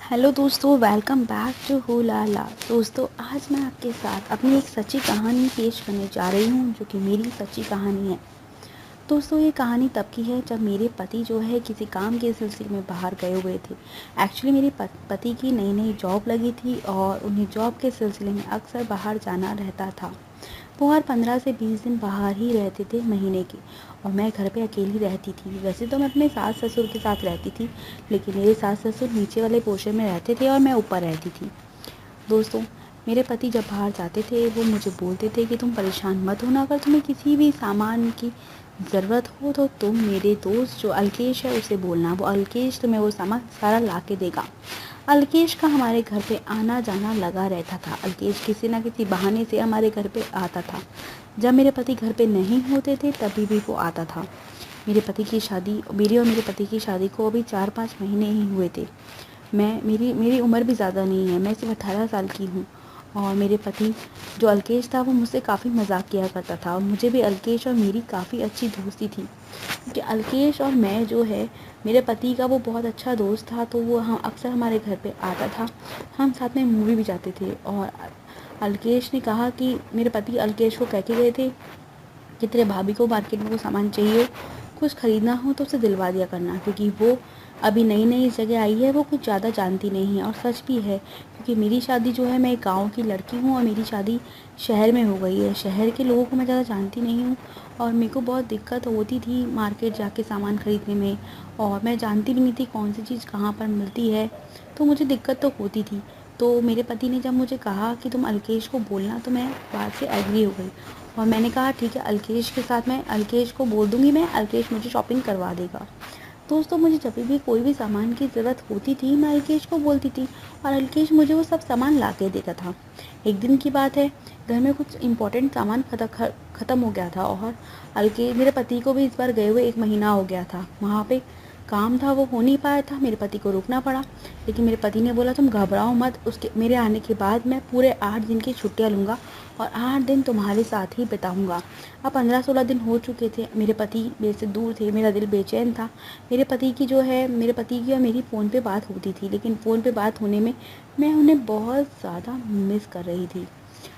Hello दोस्तों, welcome back to हू ला ला। दोस्तों, आज मैं आपके साथ अपनी एक सच्ची कहानी पेश करने जा रही हूँ, जो कि मेरी सच्ची कहानी है। दोस्तों, ये कहानी तब की है जब मेरे पति जो है किसी काम के सिलसिले में बाहर गए हुए थे। एक्चुअली मेरे पति की नई नई जॉब लगी थी और उन्हें जॉब के सिलसिले में अक्सर बाहर जाना रहता था। वो हर 15 से 20 दिन बाहर ही रहते थे महीने के, और मैं घर पे अकेली रहती थी। वैसे तो मैं अपने सास ससुर के साथ रहती थी, लेकिन मेरे सास ससुर नीचे वाले पोर्शन में रहते थे और मैं ऊपर रहती थी। दोस्तों, मेरे पति जब बाहर जाते थे वो मुझे बोलते थे कि तुम परेशान मत होना, अगर तुम्हें किसी भी सामान की ज़रूरत हो तो तुम मेरे दोस्त जो अल्केश है उसे बोलना, वो अल्केश तुम्हें वो सामान सारा ला के देगा। अल्केश का हमारे घर पे आना जाना लगा रहता था। अल्केश किसी न किसी बहाने से हमारे घर पे आता था। जब मेरे पति घर पे नहीं होते थे तभी भी वो आता था। मेरी और मेरे पति की शादी को अभी 4-5 महीने ही हुए थे। मेरी उम्र भी ज़्यादा नहीं है, मैं सिर्फ 18 साल की हूँ। और मेरे पति जो अल्केश था वो मुझसे काफ़ी मजाक किया करता था, और मुझे भी अल्केश और मेरी काफ़ी अच्छी दोस्ती थी, क्योंकि अल्केश और मैं जो है, मेरे पति का वो बहुत अच्छा दोस्त था, तो वो हम अक्सर हमारे घर पे आता था। हम साथ में मूवी भी जाते थे। और अल्केश ने कहा कि मेरे पति अल्केश को कह के गए थे कि तेरे भाभी को मार्केट में कोई सामान चाहिए, कुछ ख़रीदना हो तो उसे दिलवा दिया करना, क्योंकि वो अभी नई नई इस जगह आई है, वो कुछ ज़्यादा जानती नहीं है। और सच भी है, क्योंकि मेरी शादी जो है, मैं एक गाँव की लड़की हूँ और मेरी शादी शहर में हो गई है। शहर के लोगों को मैं ज़्यादा जानती नहीं हूँ, और मेरे को बहुत दिक्कत होती थी मार्केट जाके सामान ख़रीदने में, और मैं जानती भी नहीं थी कौन सी चीज़ कहाँ पर मिलती है, तो मुझे दिक्कत तो होती थी। तो मेरे पति ने जब मुझे कहा कि तुम अल्केश को बोलना, तो मैं बात से एग्री हो गई, और मैंने कहा ठीक है, अल्केश के साथ मैं अल्केश को बोल दूँगी, मैं अल्केश मुझे शॉपिंग करवा देगा। दोस्तों, मुझे जब भी कोई भी सामान की ज़रूरत होती थी मैं अल्केश को बोलती थी, और अल्केश मुझे वो सब सामान ला के देता था। एक दिन की बात है, घर में कुछ इम्पोर्टेंट सामान ख़त्म हो गया था, और मेरे पति को भी इस बार गए हुए 1 महीना हो गया था। वहाँ पे काम था, वो हो नहीं पाया था, मेरे पति को रुकना पड़ा। लेकिन मेरे पति ने बोला तुम घबराओ मत, उसके मेरे आने के बाद मैं पूरे 8 दिन की छुट्टियाँ लूँगा और 8 दिन तुम्हारे साथ ही बिताऊँगा। अब 15-16 दिन हो चुके थे, मेरे पति मेरे से दूर थे, मेरा दिल बेचैन था। मेरे पति की और मेरी फ़ोन पे बात होती थी, लेकिन फ़ोन पे बात होने में मैं उन्हें बहुत ज़्यादा मिस कर रही थी।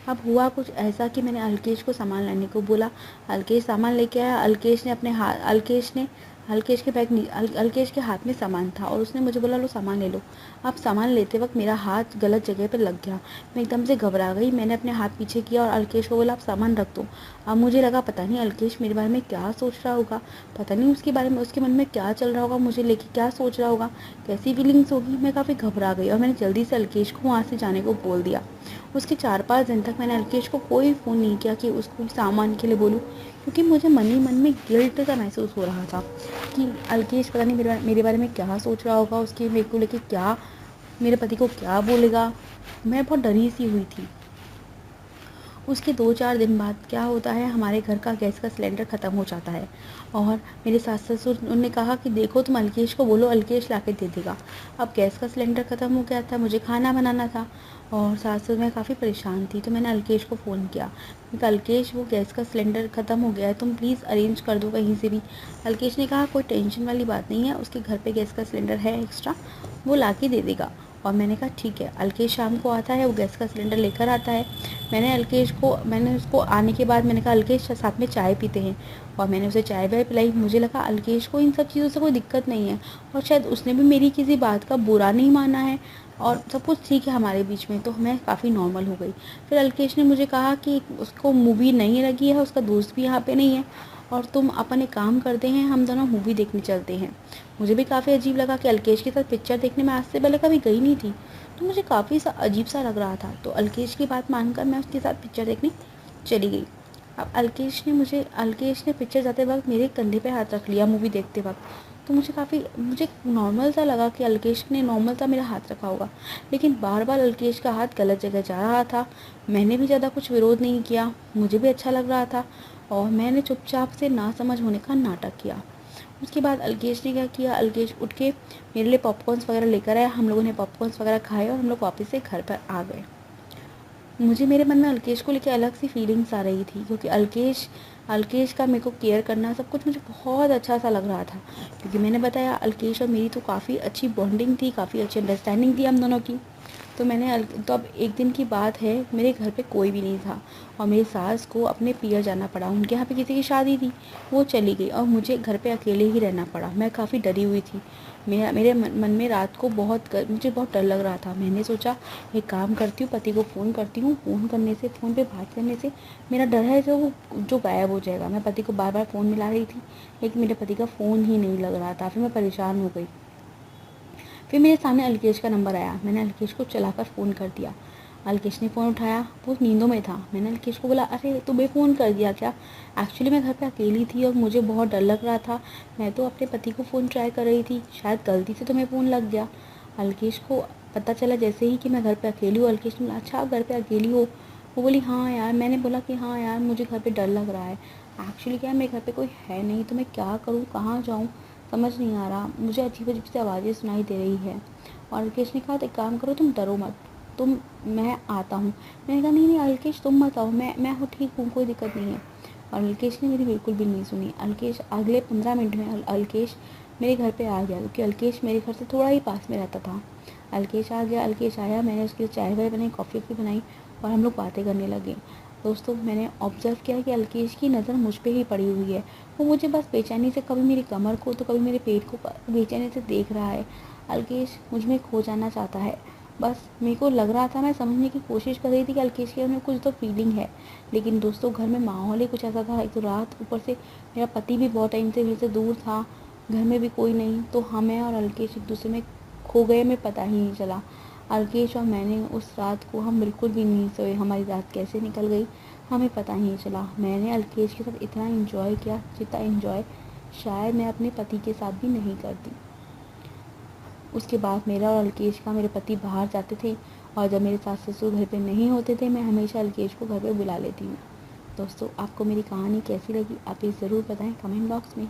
अब हुआ कुछ ऐसा कि मैंने अल्केश को सामान लाने को बोला। अल्केश सामान लेके आया। अल्केश के हाथ में सामान था, और उसने मुझे बोला लो सामान ले लो। अब सामान लेते वक्त मेरा हाथ गलत जगह पर लग गया। मैं एकदम से घबरा गई, मैंने अपने हाथ पीछे किया और अल्केश को बोला आप सामान रख दो। अब मुझे लगा पता नहीं अल्केश मेरे बारे में क्या सोच रहा होगा, पता नहीं उसके बारे में उसके मन में क्या चल रहा होगा, मुझे लेके क्या सोच रहा होगा, कैसी फीलिंग्स होगी। मैं काफ़ी घबरा गई और मैंने जल्दी से अल्केश को वहाँ से जाने को बोल दिया। उसके 4-5 दिन तक मैंने अल्केश को कोई फ़ोन नहीं किया कि उसको सामान के लिए बोलूँ, क्योंकि मुझे मन ही मन में गिल्ट सा महसूस हो रहा था कि अल्केश पता नहीं मेरे बारे में क्या सोच रहा होगा, उसके मेरे को लेके क्या, मेरे पति को क्या बोलेगा। मैं बहुत डरी सी हुई थी। उसके 2-4 दिन बाद क्या होता है, हमारे घर का गैस का सिलेंडर ख़त्म हो जाता है, और मेरे सास ससुर उन्होंने कहा कि देखो तुम अल्केश को बोलो, अल्केश लाके दे देगा। अब गैस का सिलेंडर ख़त्म हो गया था, मुझे खाना बनाना था, और सास ससुर मैं काफ़ी परेशान थी, तो मैंने अल्केश को फ़ोन किया। मैंने कहा अल्केश, वो गैस का सिलेंडर ख़त्म हो गया है, तुम प्लीज़ अरेंज कर दो कहीं से भी। अल्केश ने कहा कोई टेंशन वाली बात नहीं है, उसके घर पे गैस का सिलेंडर है एक्स्ट्रा, वो ला के दे देगा। और मैंने कहा ठीक है। अल्केश शाम को आता है, वो गैस का सिलेंडर लेकर आता है। मैंने उसको आने के बाद मैंने कहा अल्केश साथ में चाय पीते हैं, और मैंने उसे चाय वाय पिलाई। मुझे लगा अल्केश को इन सब चीज़ों से कोई दिक्कत नहीं है, और शायद उसने भी मेरी किसी बात का बुरा नहीं माना है, और सब कुछ ठीक है हमारे बीच में, तो मैं काफ़ी नॉर्मल हो गई। फिर अल्केश ने मुझे कहा कि उसको मूवी नहीं लगी है, उसका दोस्त भी यहाँ पे नहीं है, और तुम अपन एक काम करते हैं, हम दोनों मूवी देखने चलते हैं। मुझे भी काफ़ी अजीब लगा कि अल्केश के साथ पिक्चर देखने में आज से पहले कभी गई नहीं थी, तो मुझे काफ़ी अजीब सा लग रहा था। तो अल्केश की बात मानकर मैं उसके साथ पिक्चर देखने चली गई। अब अल्केश ने पिक्चर जाते वक्त मेरे कंधे पे हाथ रख लिया मूवी देखते वक्त, तो मुझे नॉर्मल सा लगा कि अल्केश ने नॉर्मल सा मेरा हाथ रखा होगा, लेकिन बार बार अल्केश का हाथ गलत जगह जा रहा था। मैंने भी ज़्यादा कुछ विरोध नहीं किया, मुझे भी अच्छा लग रहा था, और मैंने चुपचाप से ना समझ होने का नाटक किया। उसके बाद अल्केश ने क्या किया, अल्केश उठ के मेरे लिए पॉपकॉर्न्स वगैरह लेकर आया। हम लोगों ने पॉपकॉर्न्स वगैरह खाए और हम लोग वापस से घर पर आ गए। मुझे मेरे मन में अलकेश को लेके अलग सी फीलिंग्स आ रही थी, क्योंकि अलकेश अलकेश का मेरे को केयर करना सब कुछ मुझे बहुत अच्छा सा लग रहा था। क्योंकि मैंने बताया अलकेश और मेरी तो काफ़ी अच्छी बॉन्डिंग थी, काफ़ी अच्छी अंडरस्टैंडिंग थी हम दोनों की। तो अब एक दिन की बात है, मेरे घर पे कोई भी नहीं था और मेरी सास को अपने पियर जाना पड़ा। उनके यहाँ पे किसी की शादी थी, वो चली गई और मुझे घर पे अकेले ही रहना पड़ा। मैं काफ़ी डरी हुई थी। मेरे मन में रात को मुझे बहुत डर लग रहा था। मैंने सोचा एक काम करती हूँ, पति को फ़ोन करती हूँ। फ़ोन पे बात करने से मेरा डर है जो गायब हो जाएगा। मैं पति को बार बार फ़ोन मिला रही थी, लेकिन मेरे पति का फ़ोन ही नहीं लग रहा था। फिर मैं परेशान हो गई। फिर मेरे सामने अलकेश का नंबर आया। मैंने अलकेश को चलाकर फ़ोन कर दिया। अलकेश ने फ़ोन उठाया, वो नींदों में था। मैंने अलकेश को बोला, अरे तुम्हें फ़ोन कर दिया क्या? एक्चुअली मैं घर पे अकेली थी और मुझे बहुत डर लग रहा था। मैं तो अपने पति को फ़ोन ट्राई कर रही थी, शायद गलती से तुम्हें फ़ोन लग गया। अलकेश को पता चला जैसे ही कि मैं घर पे अकेली हूँ। अलकेश ने बोला, अच्छा आप घर पे अकेली हो? वो बोली, हाँ यार। मैंने बोला कि हाँ यार, मुझे घर पे डर लग रहा है। एक्चुअली क्या है, मेरे घर पे कोई है नहीं, तो मैं क्या करूँ, कहाँ जाऊँ, समझ नहीं आ रहा। मुझे अजीब-अजीब सी आवाज़ें सुनाई दे रही है। और अलकेश ने कहा, एक काम करो, तुम डरो मत, मैं आता हूँ। मैंने कहा, नहीं अलकेश तुम मत आओ, मैं ठीक हूँ, कोई दिक्कत नहीं है। और अलकेश ने मेरी बिल्कुल भी नहीं सुनी। अलकेश अगले 15 मिनट में अलकेश मेरे घर पे आ गया, क्योंकि अलकेश मेरे घर से थोड़ा ही पास में रहता था। अलकेश आ गया। अलकेश आया, मैंने उसके लिए चाय वाय बनाई, कॉफ़ी बनाई और हम लोग बातें करने लगे। दोस्तों, मैंने ऑब्ज़र्व किया कि अलकेश की नज़र मुझ पे ही पड़ी हुई है। वो मुझे बस बेचैनी से, कभी मेरी कमर को तो कभी मेरे पेट को बेचैनी से देख रहा है। अलकेश मुझ में खो जाना चाहता है। बस मेरे को लग रहा था, मैं समझने की कोशिश कर रही थी कि अलकेश के में कुछ तो फीलिंग है। लेकिन दोस्तों, घर में माहौल ही कुछ ऐसा था। एक तो रात, ऊपर से मेरा पति भी बहुत टाइम से मेरे से दूर था, घर में भी कोई नहीं, तो हमें और अलकेश एक दूसरे में खो गए, में पता ही नहीं चला। अलकेश और मैंने उस रात को हम बिल्कुल भी नहीं सोए। हमारी रात कैसे निकल गई हमें पता ही नहीं चला। मैंने अलकेश के साथ इतना एंजॉय किया जितना एंजॉय शायद मैं अपने पति के साथ भी नहीं करती। उसके बाद मेरा और अलकेश का, मेरे पति बाहर जाते थे और जब मेरे सास ससुर घर पे नहीं होते थे, मैं हमेशा अलकेश को घर पे बुला लेती हूँ। दोस्तों, आपको मेरी कहानी कैसी लगी आप ये ज़रूर बताएं कमेंट बॉक्स में।